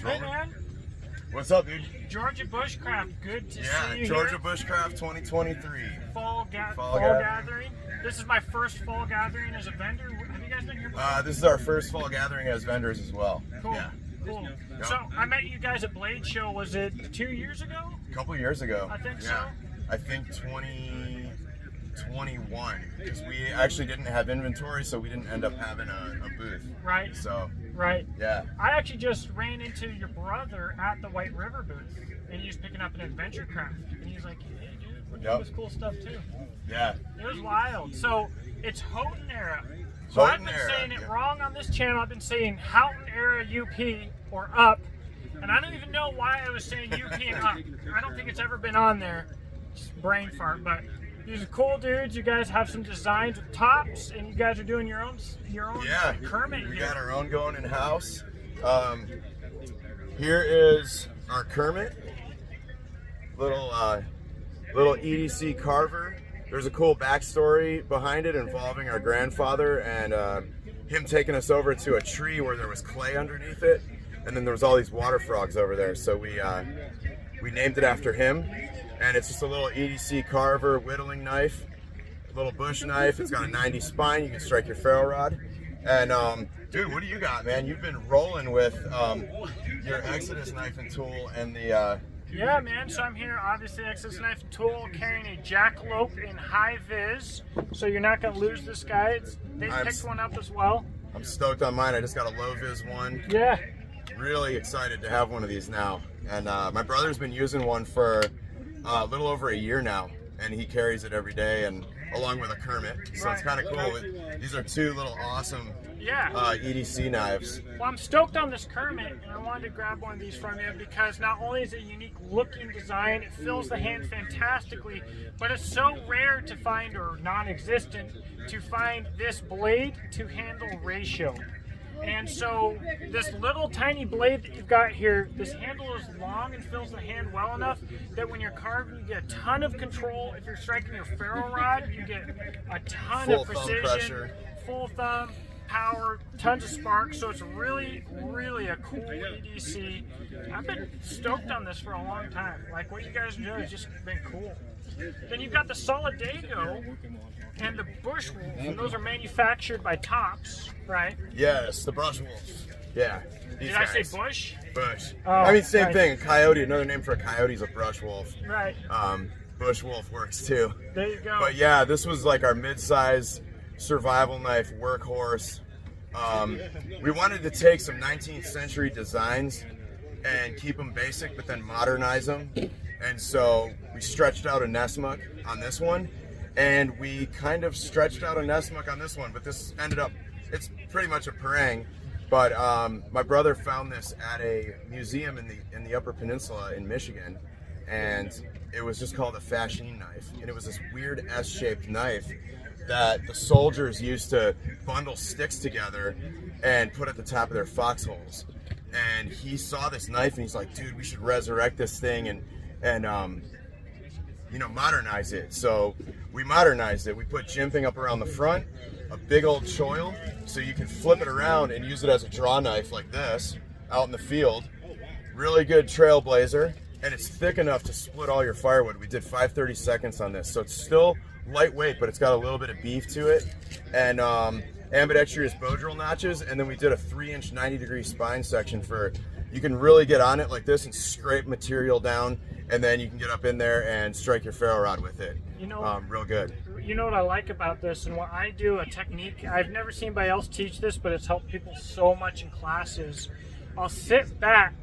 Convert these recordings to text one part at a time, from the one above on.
Hey man. What's up, dude? Georgia Bushcraft, good to see you. Georgia here. Bushcraft 2023. Fall gathering. This is my first fall gathering as a vendor. Have you guys been here before? This is our first fall gathering as vendors as well. Cool. Yeah. Cool. Yep. So I met you guys at Blade Show. Was it 2 years ago? A couple years ago. I think so. Yeah. I think 2021, because we actually didn't have inventory, so we didn't end up having a booth. Right. So. Right. Yeah. I actually just ran into your brother at the White River booth, and he was picking up an adventure craft, and he was like, "Hey, dude, we're doing this cool stuff too." Yeah. It was wild. So it's Houghton era. So I've been saying it wrong on this channel. I've been saying Houghton era UP or up, and I don't even know why I was saying UP and up. I don't think it's ever been on there. Just brain fart, but. These are cool dudes. You guys have some designs with tops, and you guys are doing your own Kermit. We got our own going in house. Here is our Kermit, little EDC carver. There's a cool backstory behind it involving our grandfather and him taking us over to a tree where there was clay underneath it, and then there was all these water frogs over there. So we named it after him. And it's just a little EDC carver whittling knife, a little bush knife. It's got a 90 spine. You can strike your ferro rod. And dude, what do you got, man? You've been rolling with your Exodus knife and tool and the. Yeah, man. So I'm here, obviously, Exodus knife and tool, carrying a jackalope in high vis. So you're not gonna lose this guy. They picked one up as well. I'm stoked on mine. I just got a low vis one. Yeah. Really excited to have one of these now. And my brother's been using one for a little over a year now, and he carries it every day, and along with a Kermit. So it's kind of cool. These are two little awesome EDC knives. Well, I'm stoked on this Kermit, and I wanted to grab one of these from you because not only is it a unique looking design, it fills the hand fantastically, but it's so rare to find, or non-existent, to find this blade to handle ratio. And so this little tiny blade that you've got here, this handle is long and fills the hand well enough that when you're carving, you get a ton of control. If you're striking your ferro rod, you get a ton of precision, full thumb, power, tons of spark. So it's really, really a cool EDC. I've been stoked on this for a long time. Like what you guys are doing has just been cool. Then you've got the Solidago and the Bush Wolf, and those are manufactured by Tops, right? Yes, the Brush Wolves. Yeah. Did I say Bush? Bush. Oh, I mean, same thing. A coyote, another name for a coyote is a brush wolf. Right. Bush wolf works too. There you go. But yeah, this was like our mid-size survival knife workhorse. We wanted to take some 19th century designs and keep them basic, but then modernize them. And so we stretched out a Nessmuck on this one, and we kind of stretched out a Nessmuck on this one, but this ended up, it's pretty much a parang. But my brother found this at a museum in the Upper Peninsula in Michigan, and it was just called a fascine knife. And it was this weird S-shaped knife that the soldiers used to bundle sticks together and put at the top of their foxholes. And he saw this knife and he's like, dude, we should resurrect this thing and you know, modernize it. So we modernized it. We put jimping up around the front, a big old choil, so you can flip it around and use it as a draw knife like this out in the field. Really good trailblazer, and it's thick enough to split all your firewood. We did 5/32 on this, so it's still lightweight, but it's got a little bit of beef to it. And ambidextrous bow drill notches, and then we did a 3-inch 90-degree spine section for, you can really get on it like this and scrape material down, and then you can get up in there and strike your ferro rod with it. You know, real good. You know what I like about this, and what I do, a technique, I've never seen anybody else teach this, but it's helped people so much in classes. I'll sit back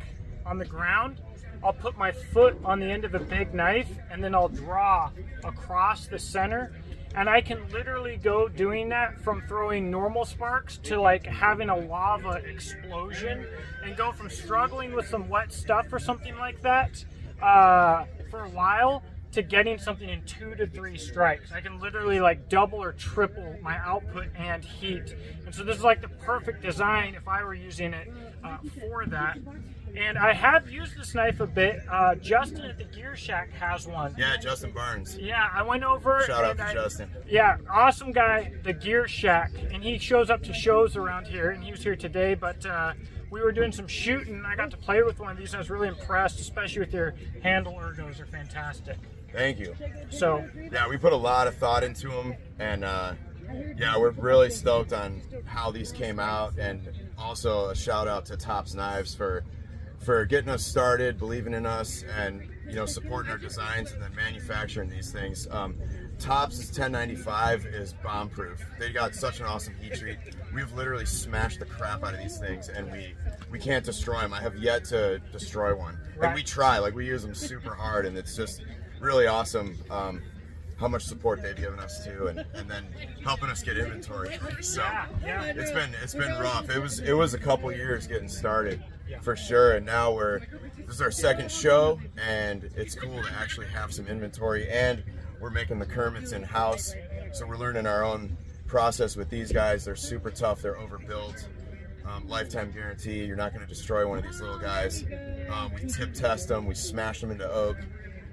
on the ground, I'll put my foot on the end of a big knife, and then I'll draw across the center. And I can literally go doing that from throwing normal sparks to like having a lava explosion, and go from struggling with some wet stuff or something like that for a while to getting something in 2 to 3 strikes. I can literally like double or triple my output and heat. And so this is like the perfect design if I were using it for that. And I have used this knife a bit. Justin at the Gear Shack has one. Yeah, Justin Barnes. Yeah, I went over. Shout out to Justin. Yeah, awesome guy, the Gear Shack. And he shows up to shows around here, and he was here today, but we were doing some shooting. I got to play with one of these. I was really impressed, especially with their handle ergos. They're fantastic. Thank you. So yeah, we put a lot of thought into them, and yeah, we're really stoked on how these came out. And also a shout out to Tops Knives for getting us started, believing in us, and supporting our designs and then manufacturing these things. Tops' 1095 is bomb proof. They got such an awesome heat treat. We've literally smashed the crap out of these things, and we can't destroy them. I have yet to destroy one. Right. And we try, like we use them super hard, and it's just really awesome how much support they've given us too, and then helping us get inventory. So yeah. it's been rough. It was a couple years getting started for sure, and now this is our second show, and it's cool to actually have some inventory, and we're making the Kermits in house, so we're learning our own process with these guys. They're super tough. They're overbuilt. Lifetime guarantee. You're not going to destroy one of these little guys. We tip test them. We smash them into oak.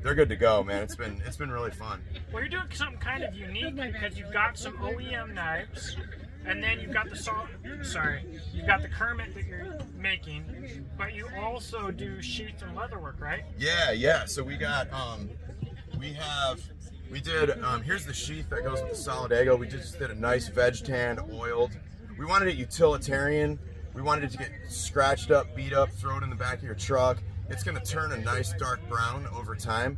They're good to go, man. It's been really fun. Well, you're doing something kind of unique because you've got some OEM knives, and then you've got you've got the Kermit that you're making, but you also do sheath and leather work, right? Yeah. So we got here's the sheath that goes with the Solidago. We just did a nice veg tan, oiled. We wanted it utilitarian. We wanted it to get scratched up, beat up, throw it in the back of your truck. It's going to turn a nice dark brown over time.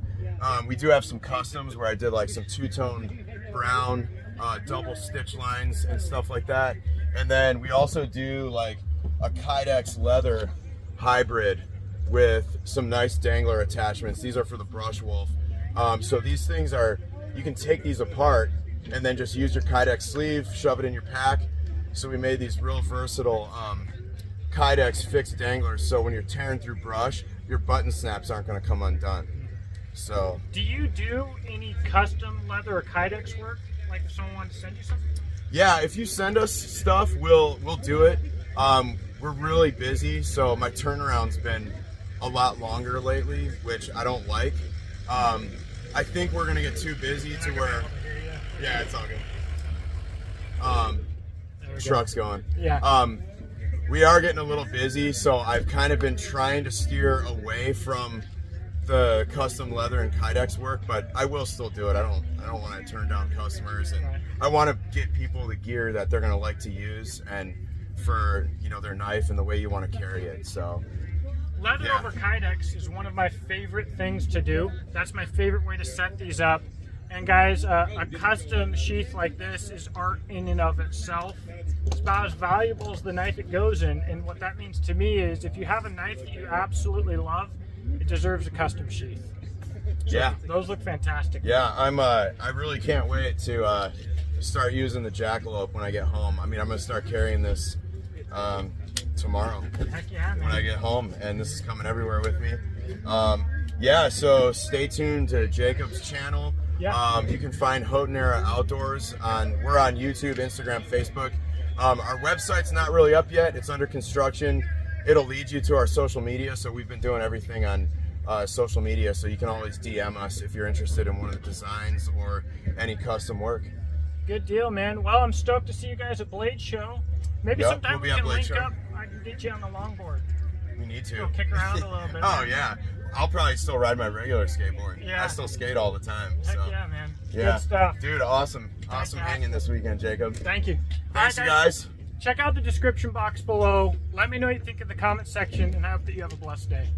We do have some customs where I did like some two-tone brown, double stitch lines and stuff like that. And then we also do like a Kydex leather hybrid with some nice dangler attachments. These are for the brush wolf. So these things you can take these apart and then just use your Kydex sleeve, shove it in your pack. So we made these real versatile Kydex fixed danglers, so when you're tearing through brush, your button snaps aren't going to come undone. So do you do any custom leather or Kydex work, like if someone wanted to send you something? Yeah, if you send us stuff, we'll do it. We're really busy, so my turnaround's been a lot longer lately, which I don't like. I think we're going to get too busy to where yeah, it's all good. Truck's going. Yeah. We are getting a little busy, so I've kind of been trying to steer away from the custom leather and Kydex work, but I will still do it. I don't want to turn down customers, and I want to get people the gear that they're going to like to use and for their knife and the way you want to carry it. So leather over Kydex is one of my favorite things to do. That's my favorite way to set these up. And guys, a custom sheath like this is art in and of itself. It's about as valuable as the knife it goes in. And what that means to me is if you have a knife that you absolutely love, it deserves a custom sheath. So yeah, those look fantastic. Yeah, I really can't wait to start using the Jackalope when I get home. I mean, I'm gonna start carrying this tomorrow. Heck yeah, man. When I get home, and this is coming everywhere with me. Yeah, so stay tuned to Jacob's channel. Yeah. You can find Houghton Era Outdoors we're on YouTube, Instagram, Facebook. Our website's not really up yet. It's under construction. It'll lead you to our social media. So we've been doing everything on social media. So you can always DM us if you're interested in one of the designs or any custom work. Good deal, man. Well, I'm stoked to see you guys at Blade Show. Maybe sometime we can link up. I can get you on the longboard. We need to. Go kick around a little bit. Oh, yeah. I'll probably still ride my regular skateboard. Yeah. I still skate all the time. Heck So. yeah, man. Yeah. Good stuff. Dude, awesome. Awesome hanging this weekend, Jacob. Thank you. Thanks, All right, guys. Check out the description box below. Let me know what you think in the comment section, and I hope that you have a blessed day.